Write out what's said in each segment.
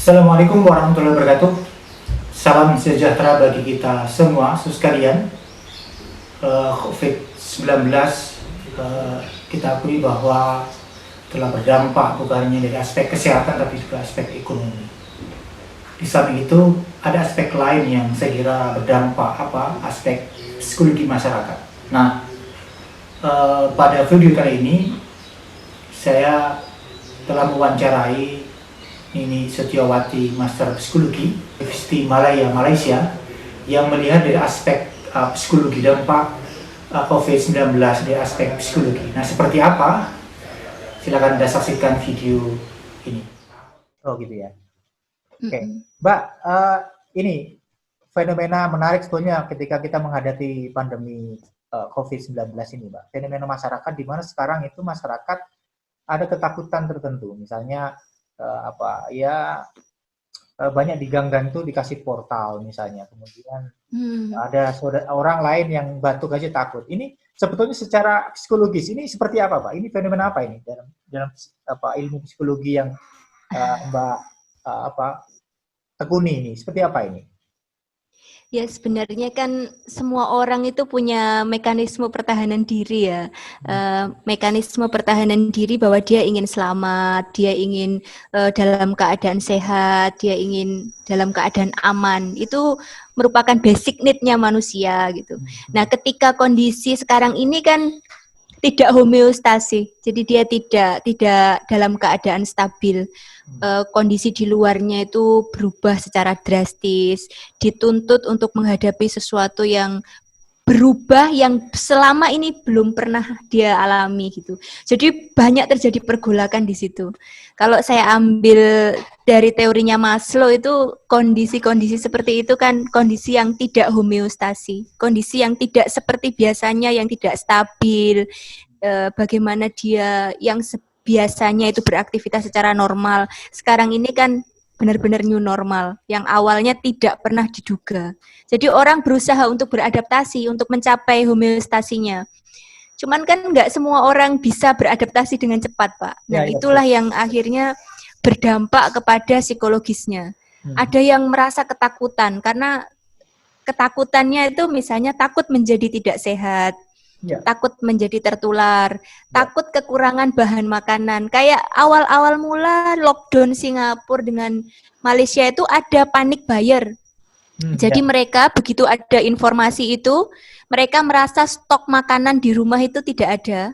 Assalamualaikum warahmatullahi wabarakatuh. Salam sejahtera bagi kita semua, sekalian. COVID-19 kita akui bahwa telah berdampak bukan hanya dari aspek kesehatan tapi juga aspek ekonomi. Di samping itu ada aspek lain yang saya kira berdampak, aspek psikologi masyarakat. Nah, pada video kali ini saya telah mewawancarai Nini Setiawati, Master Psikologi Universiti Malaya, Malaysia, yang melihat dari aspek psikologi dampak COVID-19 dari aspek psikologi. Nah, seperti apa? Silakan Anda saksikan video ini. Oh gitu ya. Oke, Mbak, ini fenomena menarik sebetulnya ketika kita menghadapi pandemi COVID-19 ini, Mbak. Fenomena masyarakat di mana sekarang itu masyarakat ada ketakutan tertentu, misalnya banyak di gang-gang itu dikasih portal misalnya, kemudian ada orang lain yang batuk aja takut. Ini sebetulnya secara psikologis ini seperti apa, Pak? Ini fenomena apa ini dalam ilmu psikologi yang Mbak tekuni ini? Seperti apa ini? Ya, sebenarnya kan semua orang itu punya mekanisme pertahanan diri ya. Mekanisme pertahanan diri bahwa dia ingin selamat, dia ingin dalam keadaan sehat, dia ingin dalam keadaan aman. Itu merupakan basic need-nya manusia gitu. Nah, ketika kondisi sekarang ini kan tidak homeostasi, jadi dia tidak dalam keadaan stabil. Kondisi di luarnya itu berubah secara drastis, dituntut untuk menghadapi sesuatu yang berubah yang selama ini belum pernah dia alami gitu. Jadi banyak terjadi pergolakan di situ. Kalau saya ambil dari teorinya Maslow itu kondisi-kondisi seperti itu kan kondisi yang tidak homeostasi, kondisi yang tidak seperti biasanya, yang tidak stabil. Bagaimana dia yang biasanya itu beraktivitas secara normal, sekarang ini kan benar-benar new normal, yang awalnya tidak pernah diduga. Jadi orang berusaha untuk beradaptasi, untuk mencapai homeostasinya. Cuman kan nggak semua orang bisa beradaptasi dengan cepat, Pak. Nah, itulah yang akhirnya berdampak kepada psikologisnya. Ada yang merasa ketakutan, karena ketakutannya itu misalnya takut menjadi tidak sehat, takut menjadi tertular, takut kekurangan bahan makanan. Kayak awal-awal mula lockdown Singapura dengan Malaysia itu ada panic buyer. Jadi mereka begitu ada informasi itu, mereka merasa stok makanan di rumah itu tidak ada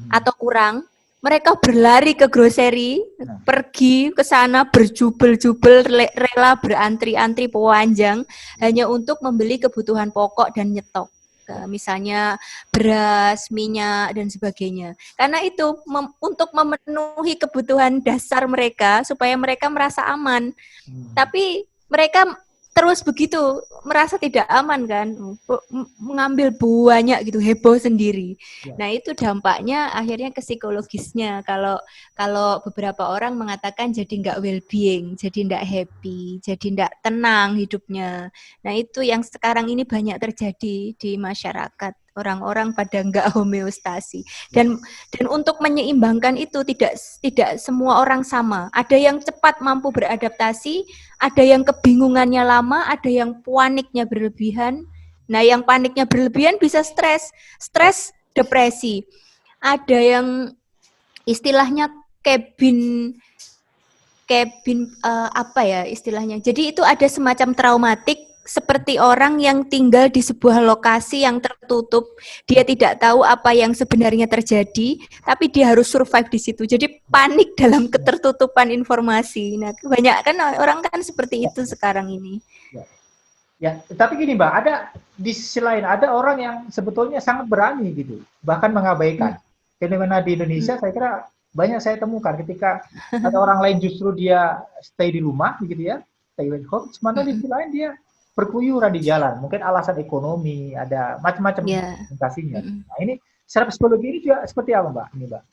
atau kurang. Mereka berlari ke grocery, pergi ke sana berjubel-jubel, rela berantri-antri panjang hanya untuk membeli kebutuhan pokok dan nyetok. Misalnya beras, minyak, dan sebagainya. Karena itu untuk memenuhi kebutuhan dasar mereka supaya mereka merasa aman. Tapi mereka terus begitu merasa tidak aman kan, mengambil banyak gitu, heboh sendiri. Nah, itu dampaknya akhirnya ke psikologisnya. Kalau beberapa orang mengatakan jadi nggak well-being, jadi nggak happy, jadi nggak tenang hidupnya. Nah, itu yang sekarang ini banyak terjadi di masyarakat. Orang-orang pada nggak homeostasi. Dan untuk menyeimbangkan itu tidak semua orang sama. Ada yang cepat mampu beradaptasi, ada yang kebingungannya lama, ada yang paniknya berlebihan. Nah, yang paniknya berlebihan bisa stres, depresi. Ada yang istilahnya cabin istilahnya. Jadi itu ada semacam traumatik, seperti orang yang tinggal di sebuah lokasi yang tertutup, dia tidak tahu apa yang sebenarnya terjadi, tapi dia harus survive di situ. Jadi panik dalam ketertutupan informasi. Nah, kebanyakan orang kan seperti itu sekarang ini. Ya, tapi gini Mbak, ada di sisi lain ada orang yang sebetulnya sangat berani gitu, bahkan mengabaikan. Fenomena di Indonesia saya kira banyak saya temukan ketika ada orang lain justru dia stay di rumah gitu ya, stay at home, sementara di sisi lain dia berkeluyuran di jalan, mungkin alasan ekonomi, ada macam-macam implikasinya. Nah, ini secara psikologi ini juga seperti apa, Mbak? Ini, Mbak.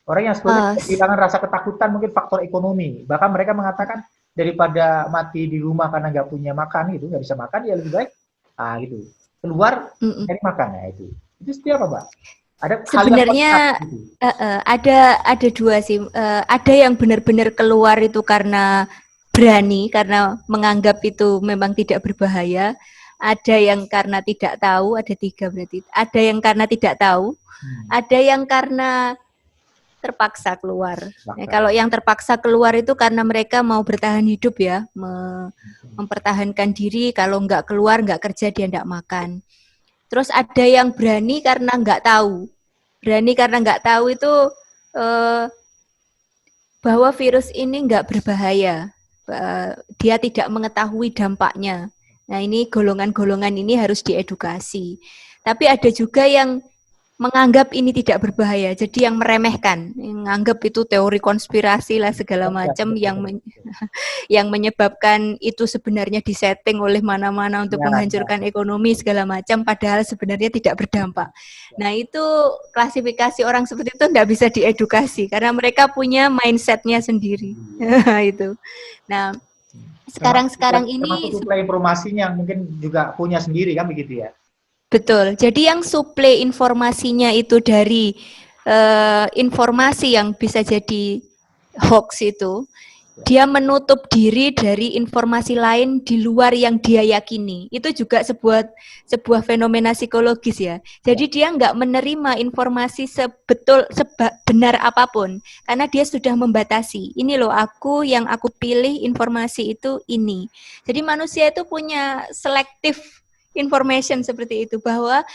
Orang yang sebetulnya kehilangan rasa ketakutan, mungkin faktor ekonomi. Bahkan mereka mengatakan daripada mati di rumah karena nggak punya makan, gitu, nggak bisa makan, ya lebih baik, gitu, keluar cari makan, ya itu. Itu seperti apa, Mbak? Ada sebenarnya ada dua sih. Ada yang benar-benar keluar itu karena berani karena menganggap itu memang tidak berbahaya, ada yang karena tidak tahu, ada 3 berarti. Ada yang karena tidak tahu, ada yang karena terpaksa keluar. Ya, kalau yang terpaksa keluar itu karena mereka mau bertahan hidup ya, mempertahankan diri. Kalau nggak keluar, nggak kerja, dia nggak makan. Terus ada yang berani karena nggak tahu. Berani karena nggak tahu itu bahwa virus ini nggak berbahaya. Dia tidak mengetahui dampaknya. Nah, ini golongan-golongan ini harus diedukasi. Tapi ada juga yang menganggap ini tidak berbahaya, jadi yang meremehkan, yang menganggap itu teori konspirasi lah segala macam, yang menyebabkan itu sebenarnya disetting oleh mana-mana untuk menghancurkan ekonomi segala macam, padahal sebenarnya tidak berdampak. Nah, itu klasifikasi orang seperti itu tidak bisa diedukasi karena mereka punya mindsetnya sendiri. Itu. Nah, sekarang ini termasuk suplai informasinya mungkin juga punya sendiri kan begitu ya. Betul. Jadi yang suplai informasinya itu dari informasi yang bisa jadi hoax itu, dia menutup diri dari informasi lain di luar yang dia yakini. Itu juga sebuah fenomena psikologis ya. Jadi dia nggak menerima informasi sebenar apapun karena dia sudah membatasi. Ini loh yang aku pilih informasi itu ini. Jadi manusia itu punya selektif information seperti itu, bahwa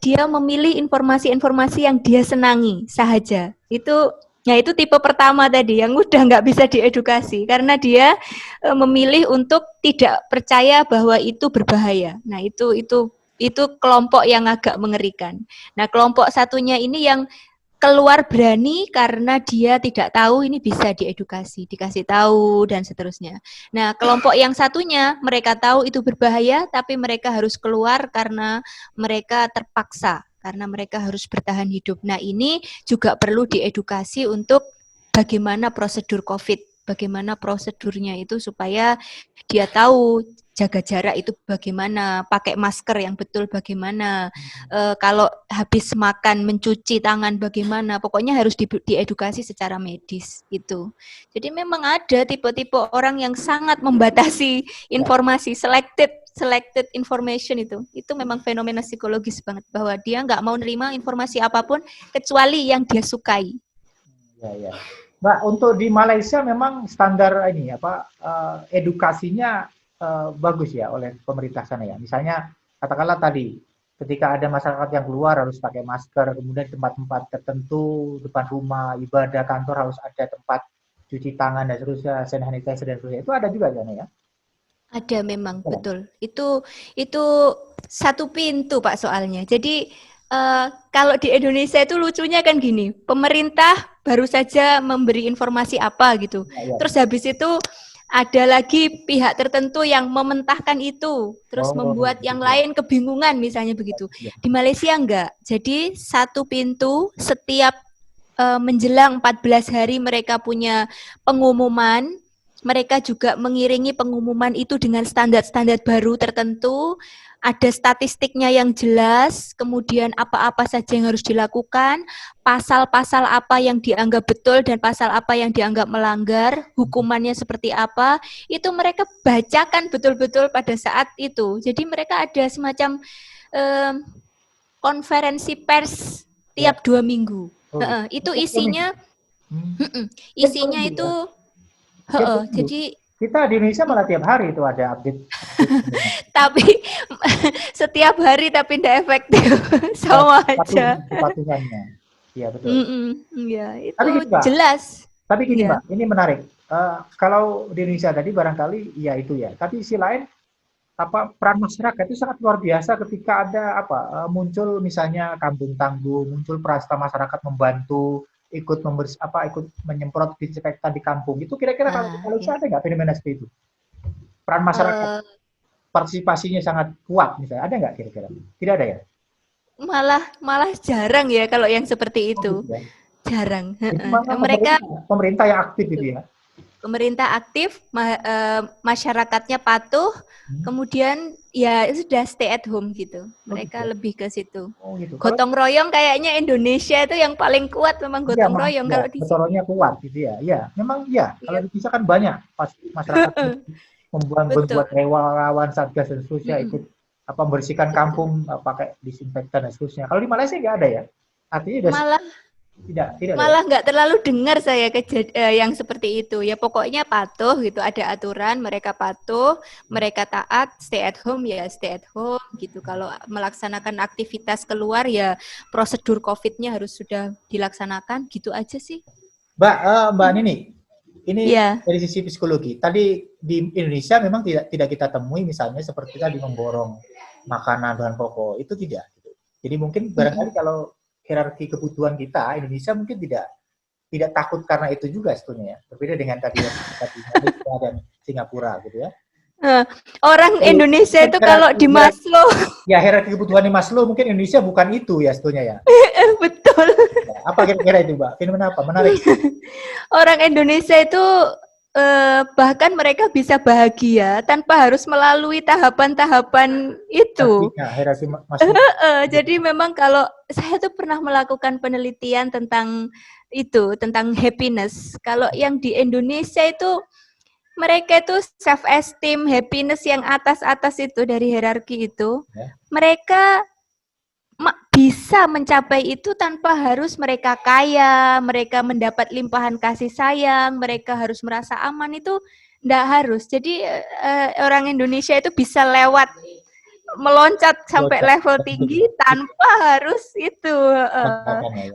dia memilih informasi-informasi yang dia senangi sahaja. Itu tipe pertama tadi yang udah nggak bisa diedukasi karena dia memilih untuk tidak percaya bahwa itu berbahaya. Nah, itu kelompok yang agak mengerikan. Nah, kelompok satunya ini yang keluar berani karena dia tidak tahu, ini bisa diedukasi, dikasih tahu dan seterusnya. Nah, kelompok yang satunya mereka tahu itu berbahaya tapi mereka harus keluar karena mereka terpaksa, karena mereka harus bertahan hidup. Nah, ini juga perlu diedukasi untuk bagaimana prosedur COVID, bagaimana prosedurnya itu supaya dia tahu jaga jarak itu bagaimana, pakai masker yang betul bagaimana, kalau habis makan mencuci tangan bagaimana, pokoknya harus diedukasi secara medis itu. Jadi memang ada tipe-tipe orang yang sangat membatasi informasi, selected information itu memang fenomena psikologis banget, bahwa dia nggak mau nerima informasi apapun kecuali yang dia sukai. Ya. Mbak, untuk di Malaysia memang standar edukasinya bagus ya oleh pemerintah sana ya. Misalnya katakanlah tadi ketika ada masyarakat yang keluar harus pakai masker, kemudian tempat-tempat tertentu depan rumah, ibadah, kantor harus ada tempat cuci tangan dan seterusnya, hand sanitizer dan seterusnya. Itu ada juga sana ya? Ada memang, betul. Itu satu pintu Pak soalnya. Jadi kalau di Indonesia itu lucunya kan gini, pemerintah baru saja memberi informasi apa gitu. Terus habis itu ada lagi pihak tertentu yang mementahkan itu, terus membuat yang lain kebingungan misalnya begitu. Di Malaysia enggak. Jadi satu pintu, setiap menjelang 14 hari mereka punya pengumuman. Mereka juga mengiringi pengumuman itu dengan standar-standar baru tertentu, ada statistiknya yang jelas, kemudian apa-apa saja yang harus dilakukan, pasal-pasal apa yang dianggap betul dan pasal apa yang dianggap melanggar, hukumannya seperti apa, itu mereka bacakan betul-betul pada saat itu. Jadi mereka ada semacam konferensi pers tiap 2 minggu. Itu isinya itu jadi kita di Indonesia malah tiap hari itu ada update. Tapi setiap hari tapi tidak efektif, sama aja. Kepatuhannya. Iya betul. Ya, itu tapi gini, Mbak, jelas. Tapi gini Mbak, ini menarik. Kalau di Indonesia tadi barangkali ya itu ya. Tapi sisi lain peran masyarakat itu sangat luar biasa ketika ada muncul misalnya kampung tangguh, muncul perasta masyarakat membantu ikut menyemprot disinfektan di kampung. Itu kira-kira kalau Malaysia ada nggak fenomena seperti itu? Peran masyarakat partisipasinya sangat kuat misalnya, ada nggak kira-kira? Tidak ada ya? Malah jarang ya kalau yang seperti itu. Jarang. Pemerintah yang aktif itu ya. pemerintah aktif, masyarakatnya patuh, kemudian ya sudah stay at home gitu. Mereka gitu. lebih ke situ. Oh gitu. Kalau Gotong royong kayaknya Indonesia itu yang paling kuat memang iya, gotong royong ya, kalau di sini. gotong kuat gitu ya. Iya, memang iya. Kalau Iya, di Indonesia kan banyak pas masyarakat betul. membuat relawan satgas dan seterusnya ikut Mm-mm, apa membersihkan betul. kampung pakai disinfektan dan seterusnya. Kalau di Malaysia nggak ada ya. Artinya udah Malah tidak ada ya. Malah nggak terlalu dengar saya yang seperti itu. Ya pokoknya patuh gitu, ada aturan, mereka patuh, mereka taat, stay at home ya stay at home gitu. Kalau melaksanakan aktivitas keluar ya prosedur COVID-nya harus sudah dilaksanakan gitu aja sih. Mbak Nini, ini Ya. dari sisi psikologi. Tadi di Indonesia memang tidak kita temui misalnya seperti tadi memborong makanan bahan pokok itu tidak. Gitu. Jadi mungkin barangkali kalau hierarki kebutuhan kita Indonesia mungkin tidak takut karena itu juga sebetulnya ya. Berbeda dengan tadi Malaysia dan Singapura gitu ya. Orang Jadi, Indonesia itu kalau di Maslow ya hierarki kebutuhan di Maslow mungkin Indonesia bukan itu ya sebetulnya ya. betul. Ya, apa kira-kira itu, Mbak? Fenomena apa? Menarik. Orang Indonesia itu bahkan mereka bisa bahagia tanpa harus melalui tahapan-tahapan itu. Hierarki Maslow. Jadi memang kalau saya tuh pernah melakukan penelitian tentang itu, tentang happiness. Kalau yang di Indonesia itu mereka itu self esteem, happiness yang atas-atas itu dari hierarki itu, Ya. mereka bisa mencapai itu tanpa harus mereka kaya, mereka mendapat limpahan kasih sayang, mereka harus merasa aman itu enggak harus. Jadi orang Indonesia itu bisa lewat meloncat sampai level tinggi tanpa harus itu.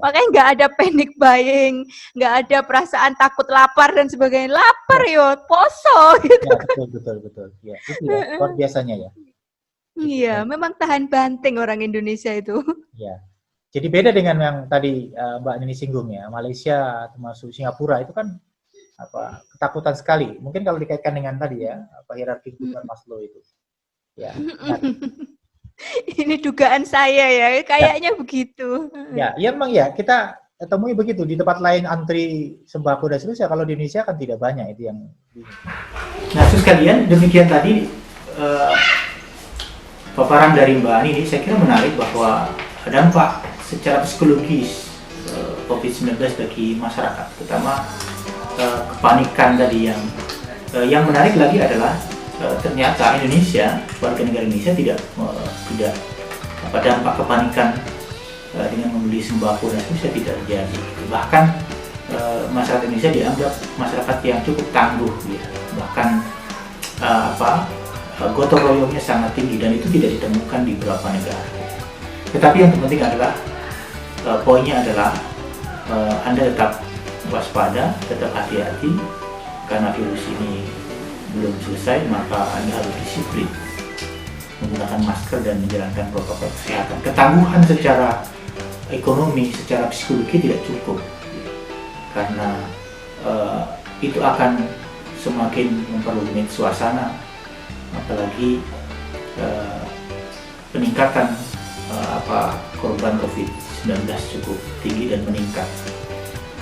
Makanya nggak ada panic buying, nggak ada perasaan takut lapar dan sebagainya. Lapar yo, poso gitu. Ya, betul. Ya, itu ya, luar biasanya ya. Iya, memang tahan banting orang Indonesia itu. Ya. Jadi beda dengan yang tadi Mbak Nini singgung ya, Malaysia termasuk Singapura itu kan ketakutan sekali. Mungkin kalau dikaitkan dengan tadi ya, hierarki kebutuhan Maslow itu. Ya. Ini dugaan saya ya, kayaknya begitu. Ya memang ya, kita temui begitu di tempat lain antri sembako dan seterusnya. Kalau di Indonesia kan tidak banyak itu yang. Nah, terus kalian demikian tadi paparan dari Mbak Nini, saya kira menarik bahwa dampak secara psikologis COVID-19 bagi masyarakat, terutama kepanikan tadi yang menarik lagi adalah ternyata Indonesia, warga negara Indonesia tidak dampak kepanikan dengan membeli sembako dan sebagainya tidak terjadi. Bahkan masyarakat Indonesia dianggap masyarakat yang cukup tangguh, ya. Bahkan gotong royongnya sangat tinggi dan itu tidak ditemukan di beberapa negara. Tetapi yang terpenting adalah poinnya adalah Anda tetap waspada, tetap hati-hati karena virus ini belum selesai, maka Anda harus disiplin menggunakan masker dan menjalankan protokol kesehatan. Ketangguhan secara ekonomi, secara psikologi tidak cukup karena itu akan semakin memperumit suasana, apalagi peningkatan korban COVID-19 cukup tinggi dan meningkat,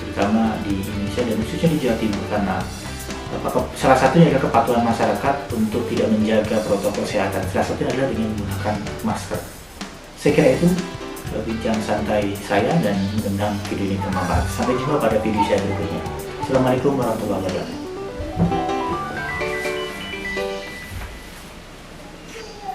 terutama di Indonesia dan khususnya di Jawa Timur karena salah satunya adalah kepatuhan masyarakat untuk tidak menjaga protokol kesehatan. Salah satunya adalah dengan menggunakan masker. Saya kira itu bincang santai saya dan mudah-mudahan video ini bermanfaat. Sampai jumpa pada video saya berikutnya. Assalamualaikum warahmatullahi wabarakatuh.